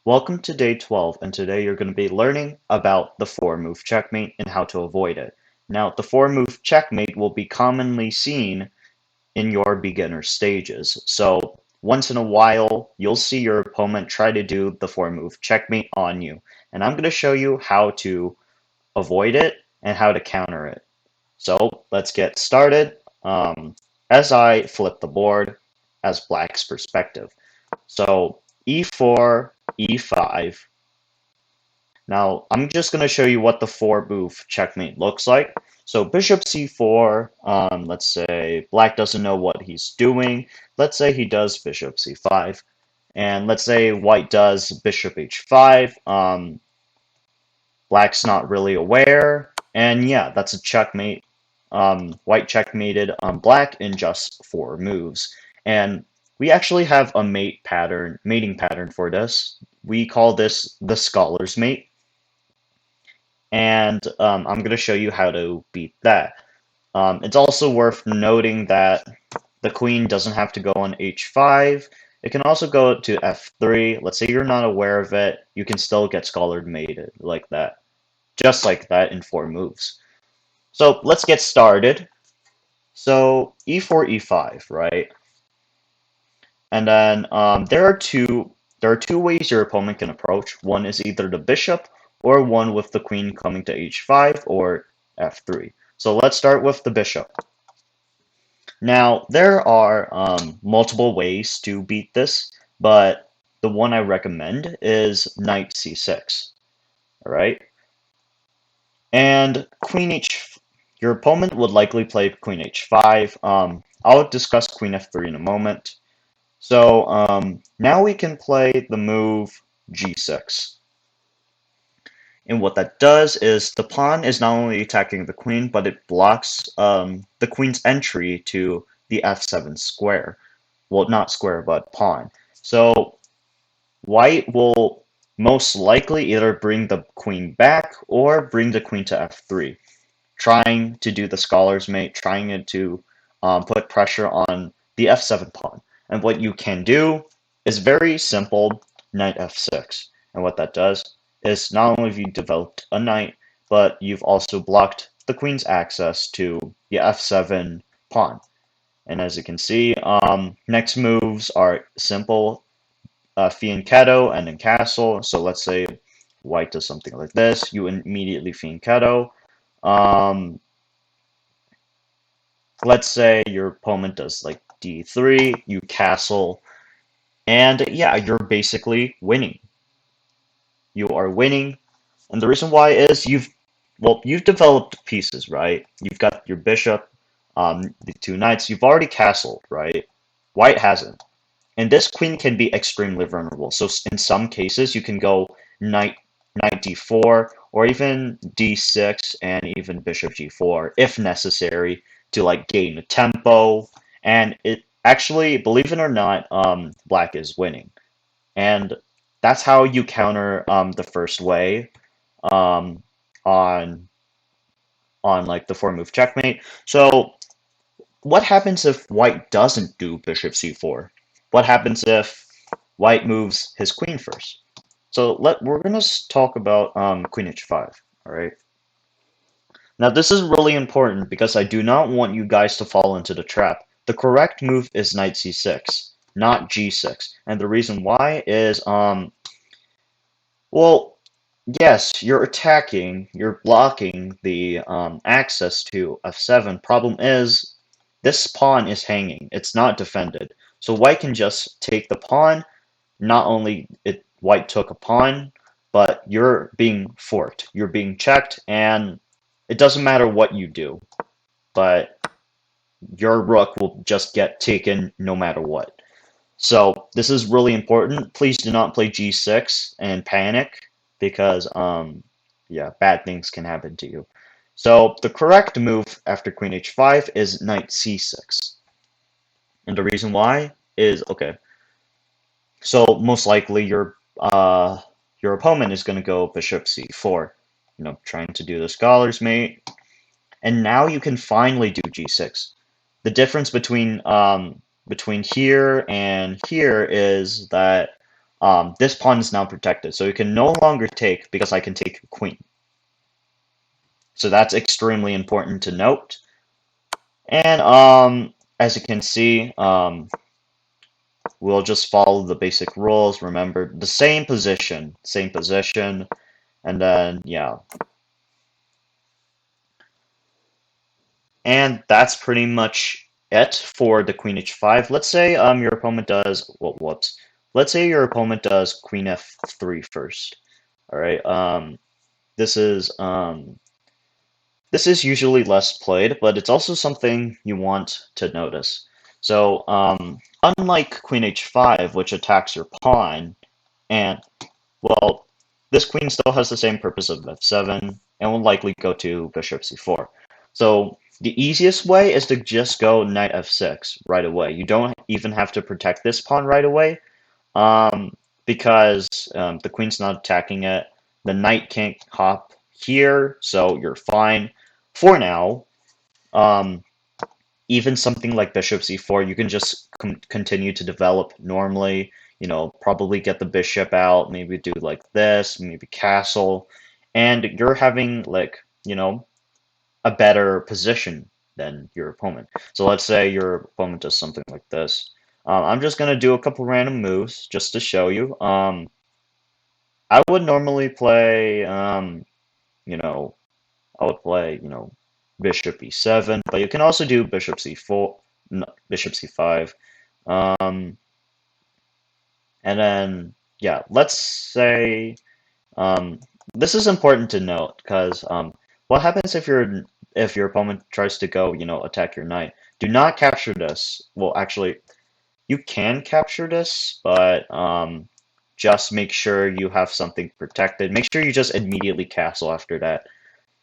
Welcome to day 12, and today you're going to be learning about the four-move checkmate and how to avoid it. Now, the four-move checkmate will be commonly seen in your beginner stages. So, once in a while, you'll see your opponent try to do the four-move checkmate on you, and I'm going to show you how to avoid it and how to counter it. So, let's get started. As I flip the board as black's perspective. So, e4, e5. Now, I'm just going to show you what the four-move checkmate looks like. So bishop c4, let's say black doesn't know what he's doing. Let's say he does bishop c5. And let's say white does bishop h5. Black's not really aware. And yeah, that's a checkmate. White checkmated black in just four moves. And we actually have a mating pattern for this. We call this the scholar's mate. And I'm going to show you how to beat that. It's also worth noting that the queen doesn't have to go on h5. It can also go to f3. Let's say you're not aware of it, you can still get scholared mated like that. Just like that in four moves. So let's get started. So e4, e5, right? And then there are two ways your opponent can approach. One is either the bishop or one with the queen coming to h5 or f3. So let's start with the bishop. Now, there are multiple ways to beat this, but the one I recommend is knight c6. All right? And your opponent would likely play queen h5. I'll discuss queen f3 in a moment. So now we can play the move g6. And what that does is the pawn is not only attacking the queen, but it blocks the queen's entry to the f7 square. Well, not square, but pawn. So white will most likely either bring the queen back or bring the queen to f3, trying to do the scholar's mate, trying to put pressure on the f7 pawn. And what you can do is very simple, knight f6. And what that does is not only have you developed a knight, but you've also blocked the queen's access to the f7 pawn. And as you can see, next moves are simple, fianchetto and then castle. So let's say white does something like this, you immediately fianchetto. Um, let's say your opponent does like d3, you castle, and yeah, you're basically winning. You are winning, and the reason why is you've developed pieces, right? You've got your bishop, the two knights. You've already castled, right? White hasn't, and this queen can be extremely vulnerable. So in some cases, you can go knight d4 or even d6 and even bishop g4 if necessary to like gain a tempo. And it actually, believe it or not, black is winning. And that's how you counter the first way um, on like the four move checkmate. So what happens if white doesn't do bishop c4? What happens if white moves his queen first? So we're gonna talk about queen h5. All right. Now this is really important because I do not want you guys to fall into the trap. The correct move is knight c6, not g6, and the reason why is well, yes, you're attacking, you're blocking the access to f7. Problem is, this pawn is hanging. It's not defended. So white can just take the pawn. Not only white took a pawn, but you're being forked. You're being checked, and it doesn't matter what you do, but your rook will just get taken no matter what. So this is really important. Please do not play g6 and panic because yeah, bad things can happen to you. So the correct move after queen h5 is knight c6. And the reason why is okay. So most likely your opponent is going to go bishop c4, trying to do the scholar's mate. And now you can finally do g6. The difference between here and here is that this pawn is now protected, so you can no longer take because I can take your queen. So that's extremely important to note. And as you can see, we'll just follow the basic rules. Remember the same position, and then yeah. And that's pretty much it for the queen h5. Let's say your opponent does whoops. Let's say your opponent does queen f3 first. All right. This is usually less played, but it's also something you want to notice. So unlike queen h5, which attacks your pawn, and well, this queen still has the same purpose of f7 and will likely go to bishop c4. So the easiest way is to just go knight f6 right away. You don't even have to protect this pawn right away because the queen's not attacking it. The knight can't hop here, so you're fine. For now, even something like bishop c4, you can just continue to develop normally. You know, probably get the bishop out, maybe do like this, maybe castle, and you're having like, you know, a better position than your opponent. So let's say your opponent does something like this. I'm just gonna do a couple random moves just to show you. I would normally play, you know, I would play, you know, bishop e7, but you can also do bishop c4, no, bishop c5. And then, yeah, let's say, this is important to note because what happens if your opponent tries to go, you know, attack your knight? Do not capture this. Well, actually, you can capture this, but just make sure you have something protected. Make sure you just immediately castle after that.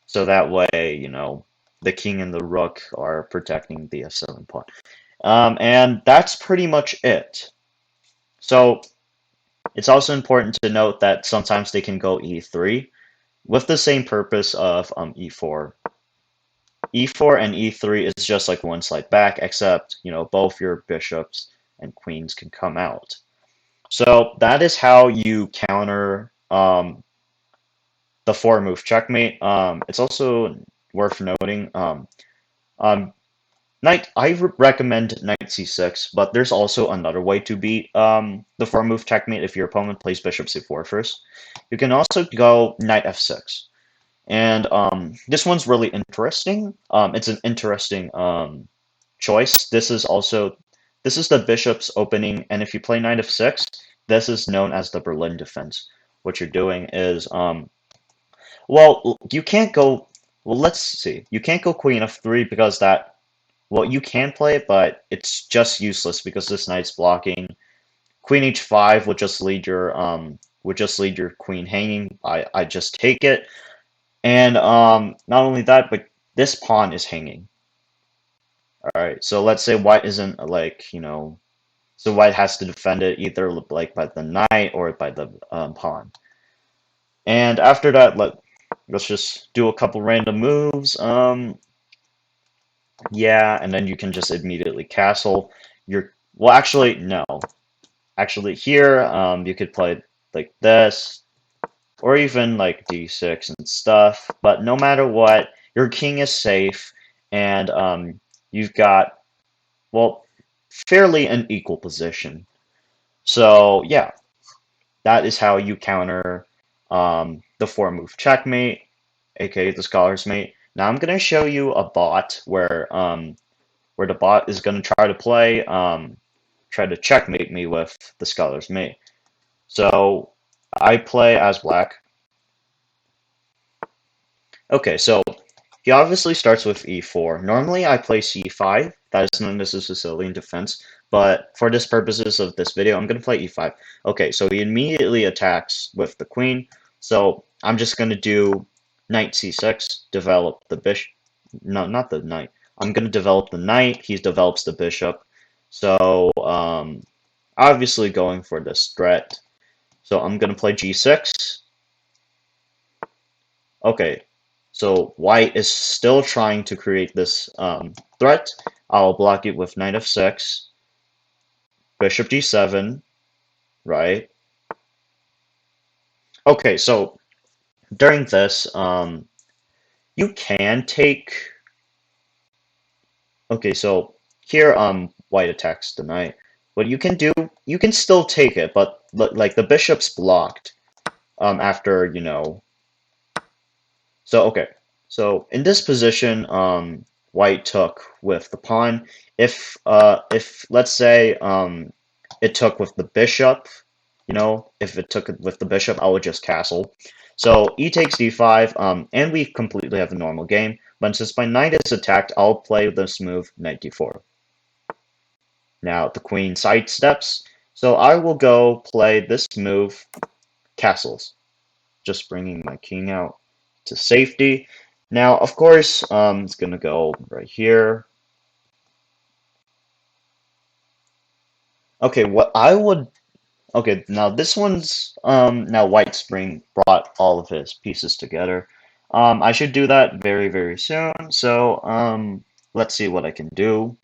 So that way, you know, the king and the rook are protecting the f7 pawn. And that's pretty much it. So it's also important to note that sometimes they can go e3 with the same purpose of e4. e4 and e3 is just like one slide back, except, you know, both your bishops and queens can come out. So that is how you counter the four-move checkmate. It's also worth noting, I recommend knight c6, but there's also another way to beat the four-move checkmate if your opponent plays bishop c4 first. You can also go knight f6. And this one's really interesting. It's an interesting choice. This is the bishop's opening, and if you play knight f6, this is known as the Berlin defense. What you're doing is, well, you can't go. Well, let's see. You can't go queen f3 because that. Well, you can play it, but it's just useless because this knight's blocking. Queen h5 would just lead your queen hanging. I just take it. And not only that, but this pawn is hanging. Alright, so let's say white isn't like, you know, so white has to defend it either like by the knight or by the pawn. And after that, let's just do a couple random moves. Yeah, and then you can just immediately castle. Well, actually, no. Actually, here, you could play like this, or even like d6 and stuff. But no matter what, your king is safe, and you've got, well, fairly an equal position. So yeah, that is how you counter the four-move checkmate, aka the scholar's mate. Now I'm gonna show you a bot where the bot is gonna try to checkmate me with the scholar's mate. So I play as black. Okay, so he obviously starts with e4. Normally I play c5. That is known as the Sicilian Defense. But for this purposes of this video, I'm going to play e5. Okay, so he immediately attacks with the queen. So I'm just going to do knight c6, develop the bishop. No, not the knight. I'm going to develop the knight. He develops the bishop. So obviously going for this threat. So I'm going to play g6. Okay, so white is still trying to create this threat. I'll block it with knight f6, bishop g7, right? Okay, so during this, you can take. Okay, so here, white attacks the knight. What you can do, you can still take it, but like the bishop's blocked. After So okay, so in this position, white took with the pawn. If let's say it took with the bishop, if it took it with the bishop, I would just castle. So e takes d5, and we completely have the normal game. But since my knight is attacked, I'll play this move knight d4. Now the queen sidesteps, so I will go play this move castles, just bringing my king out to safety. Now, of course, it's going to go right here. Okay, what I would... Okay, now this one's... now White Spring brought all of his pieces together. I should do that very, very soon. So, let's see what I can do.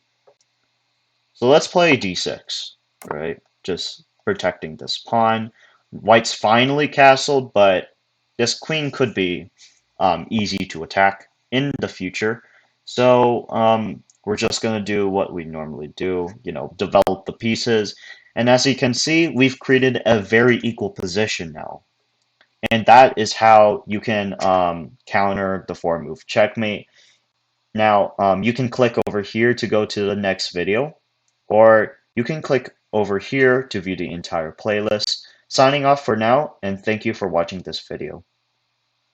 So let's play d6, right? Just protecting this pawn. White's finally castled, but this queen could be easy to attack in the future. So we're just going to do what we normally do, develop the pieces. And as you can see, we've created a very equal position now. And that is how you can counter the four-move checkmate. Now, you can click over here to go to the next video, or you can click over here to view the entire playlist. Signing off for now, and thank you for watching this video.